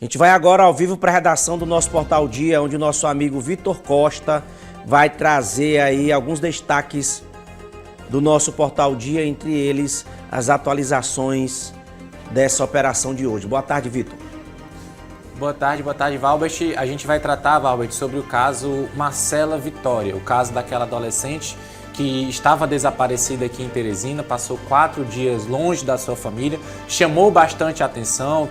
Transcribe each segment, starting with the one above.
A gente vai agora ao vivo para a redação do nosso Portal Dia, onde o nosso amigo Vitor Costa vai trazer aí alguns destaques do nosso Portal Dia, entre eles as atualizações dessa operação de hoje. Boa tarde, Vitor. Boa tarde, Valbert. A gente vai tratar, Valbert, sobre o caso Marcela Vitória, o caso daquela adolescente que estava desaparecida aqui em Teresina, passou 4 dias longe da sua família, chamou bastante atenção.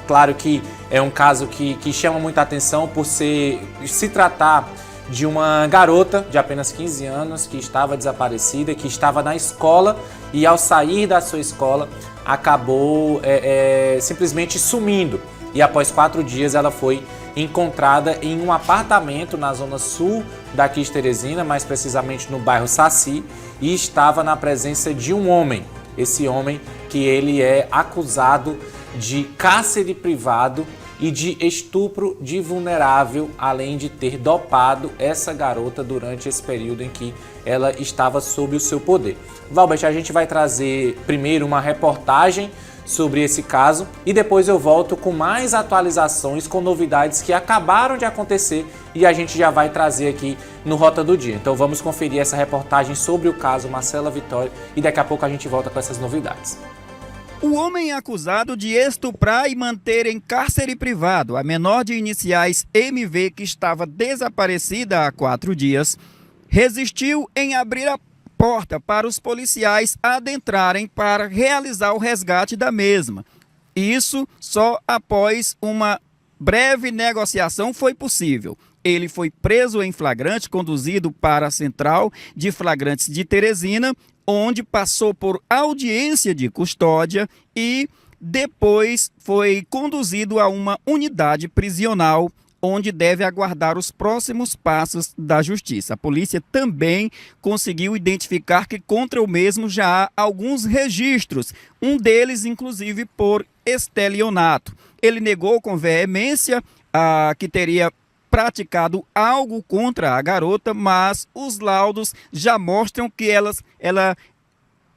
Claro que é um caso que chama muita atenção por se tratar de uma garota de apenas 15 anos que estava desaparecida, que estava na escola e ao sair da sua escola acabou simplesmente sumindo. E após 4 dias ela foi encontrada em um apartamento na zona sul daqui de Teresina, mais precisamente no bairro Saci, e estava na presença de um homem. Esse homem que ele é acusado de cárcere privado e de estupro de vulnerável, além de ter dopado essa garota durante esse período em que ela estava sob o seu poder. Valbert, a gente vai trazer primeiro uma reportagem sobre esse caso e depois eu volto com mais atualizações, com novidades que acabaram de acontecer e a gente já vai trazer aqui no Rota do Dia. Então vamos conferir essa reportagem sobre o caso Marcela Vitória e daqui a pouco a gente volta com essas novidades. O homem é acusado de estuprar e manter em cárcere privado a menor de iniciais MV, que estava desaparecida há 4 dias, resistiu em abrir a porta para os policiais adentrarem para realizar o resgate da mesma. Isso só após uma breve negociação foi possível. Ele foi preso em flagrante, conduzido para a Central de Flagrantes de Teresina, onde passou por audiência de custódia e depois foi conduzido a uma unidade prisional, onde deve aguardar os próximos passos da justiça. A polícia também conseguiu identificar que contra o mesmo já há alguns registros, um deles inclusive por estelionato. Ele negou com veemência que teria praticado algo contra a garota, mas os laudos já mostram que ela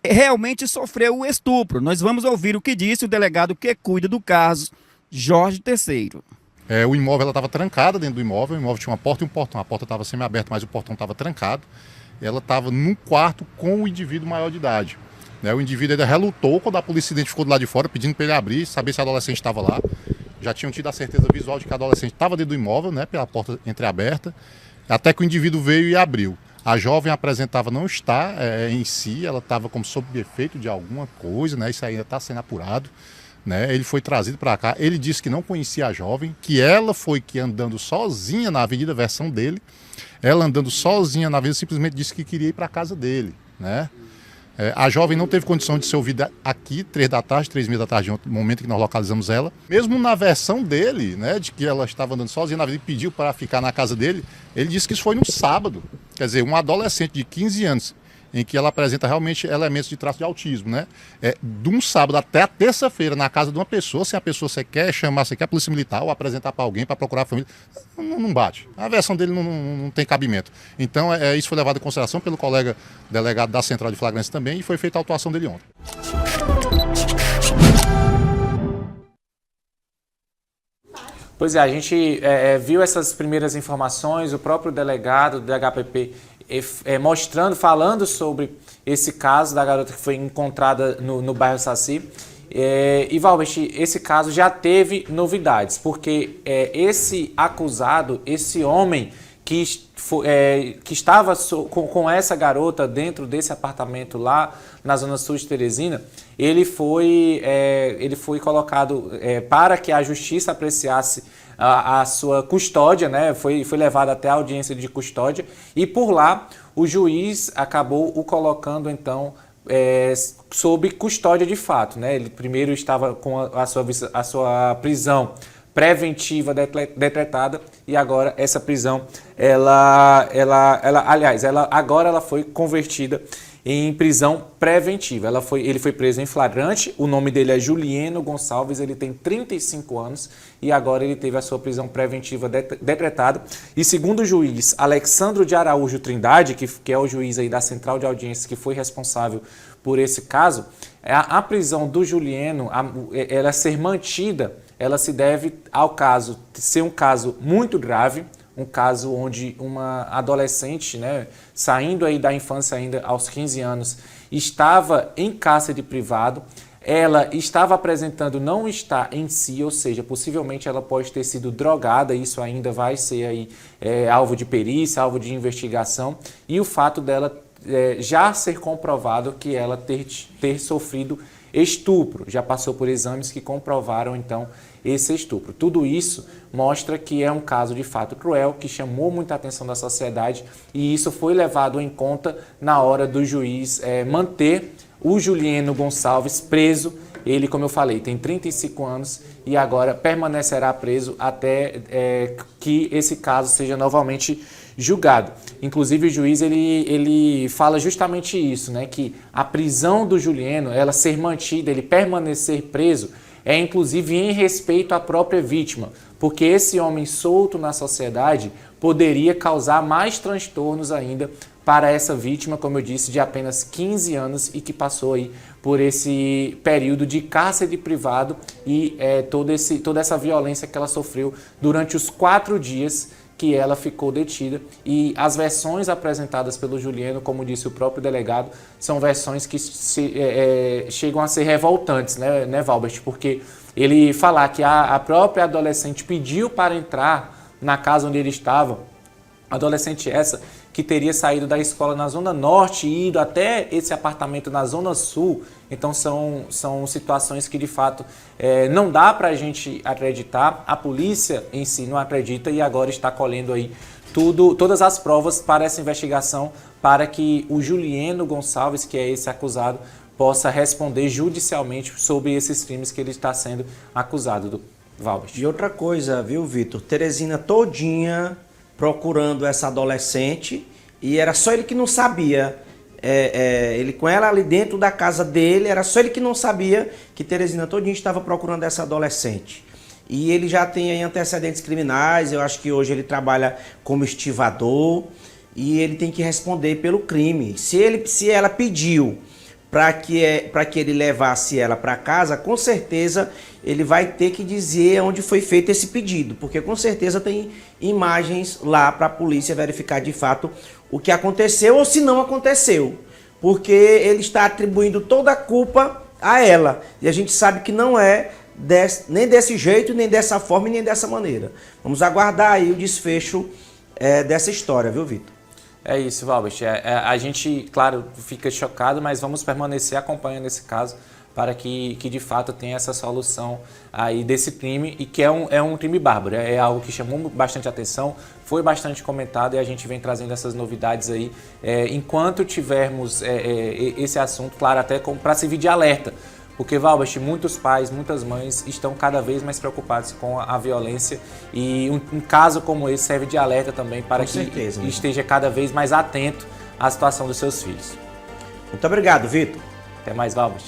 realmente sofreu o estupro. Nós vamos ouvir o que disse o delegado que cuida do caso, Jorge Terceiro. O imóvel estava trancada dentro do imóvel, o imóvel tinha uma porta e um portão. A porta estava semi-aberta, mas o portão estava trancado. Ela estava num quarto com o indivíduo maior de idade. O indivíduo ainda relutou quando a polícia identificou do lado de fora, pedindo para ele abrir, saber se a adolescente estava lá. Já tinham tido a certeza visual de que a adolescente estava dentro do imóvel, pela porta entreaberta, até que o indivíduo veio e abriu. A jovem apresentava não estar em si, ela estava como sob efeito de alguma coisa, isso ainda está sendo apurado. Ele foi trazido para cá, ele disse que não conhecia a jovem, que ela foi que andando sozinha na avenida, versão dele, ela andando sozinha na avenida simplesmente disse que queria ir para a casa dele. A jovem não teve condição de ser ouvida aqui, 3 da tarde, 3h30 da tarde, no momento em que nós localizamos ela. Mesmo na versão dele, de que ela estava andando sozinha na avenida e pediu para ficar na casa dele, ele disse que isso foi no sábado. Quer dizer, um adolescente de 15 anos, em que ela apresenta realmente elementos de traço de autismo, de um sábado até a terça-feira na casa de uma pessoa, se a pessoa você quer chamar, você quer a polícia militar ou apresentar para alguém para procurar a família, não bate. A versão dele não tem cabimento. Então, isso foi levado em consideração pelo colega delegado da Central de Flagrantes também e foi feita a autuação dele ontem. Pois é, a gente viu essas primeiras informações, o próprio delegado do DHPP falando sobre esse caso da garota que foi encontrada no bairro Saci. E, Valbert, esse caso já teve novidades, porque esse acusado, esse homem que estava com essa garota dentro desse apartamento lá na zona sul de Teresina, ele foi colocado para que a justiça apreciasse a sua custódia, foi levado até a audiência de custódia e por lá o juiz acabou o colocando então sob custódia de fato. Ele primeiro estava com a sua prisão preventiva decretada e agora essa prisão agora ela foi convertida em prisão preventiva. Ele foi preso em flagrante, o nome dele é Julieno Gonçalves, ele tem 35 anos e agora ele teve a sua prisão preventiva decretada. E segundo o juiz Alexandro de Araújo Trindade, que é o juiz aí da Central de Audiências que foi responsável por esse caso, a prisão do Julieno, ela ser mantida ela se deve ao caso ser um caso muito grave, um caso onde uma adolescente, né, saindo aí da infância ainda aos 15 anos, estava em cárcere privado. Ela estava apresentando, não está em si, ou seja, possivelmente ela pode ter sido drogada, isso ainda vai ser aí, alvo de perícia, alvo de investigação, e o fato dela já ser comprovado que ela ter sofrido estupro, já passou por exames que comprovaram então esse estupro. Tudo isso mostra que é um caso de fato cruel, que chamou muita atenção da sociedade, e isso foi levado em conta na hora do juiz manter o Julieno Gonçalves preso. Ele, como eu falei, tem 35 anos e agora permanecerá preso até que esse caso seja novamente julgado. Inclusive o juiz ele fala justamente isso, né, que a prisão do Julieno, ela ser mantida, ele permanecer preso, é inclusive em respeito à própria vítima, porque esse homem solto na sociedade poderia causar mais transtornos ainda para essa vítima, como eu disse, de apenas 15 anos e que passou aí por esse período de cárcere privado e toda essa violência que ela sofreu durante os 4 dias que ela ficou detida. E as versões apresentadas pelo Julieno, como disse o próprio delegado, são versões que chegam a ser revoltantes, né, Valbert? Porque ele falar que a própria adolescente pediu para entrar na casa onde ele estava, adolescente essa que teria saído da escola na Zona Norte e ido até esse apartamento na Zona Sul. Então são situações que de fato não dá para a gente acreditar, a polícia em si não acredita e agora está colhendo aí todas as provas para essa investigação, para que o Julieno Gonçalves, que é esse acusado, possa responder judicialmente sobre esses crimes que ele está sendo acusado, do Valbert. E outra coisa, viu, Vitor? Teresina todinha procurando essa adolescente e era só ele que não sabia. Ele com ela ali dentro da casa dele, era só ele que não sabia que Teresina todinha estava procurando essa adolescente. E ele já tem aí antecedentes criminais, eu acho que hoje ele trabalha como estivador e ele tem que responder pelo crime. Se ela pediu para que ele levasse ela para casa, com certeza ele vai ter que dizer onde foi feito esse pedido, porque com certeza tem imagens lá para a polícia verificar de fato o que aconteceu ou se não aconteceu, porque ele está atribuindo toda a culpa a ela, e a gente sabe que não é nem desse jeito, nem dessa forma e nem dessa maneira. Vamos aguardar aí o desfecho dessa história, viu, Vitor? É isso, Valbert. A gente, claro, fica chocado, mas vamos permanecer acompanhando esse caso para que de fato tenha essa solução aí desse crime, e que é um crime bárbaro, é algo que chamou bastante atenção, foi bastante comentado e a gente vem trazendo essas novidades aí enquanto tivermos esse assunto, claro, até para servir de alerta. Porque, Valbert, muitos pais, muitas mães estão cada vez mais preocupados com a violência e um caso como esse serve de alerta também para que esteja cada vez mais atento à situação dos seus filhos. Muito obrigado, Vitor. Até mais, Valbert.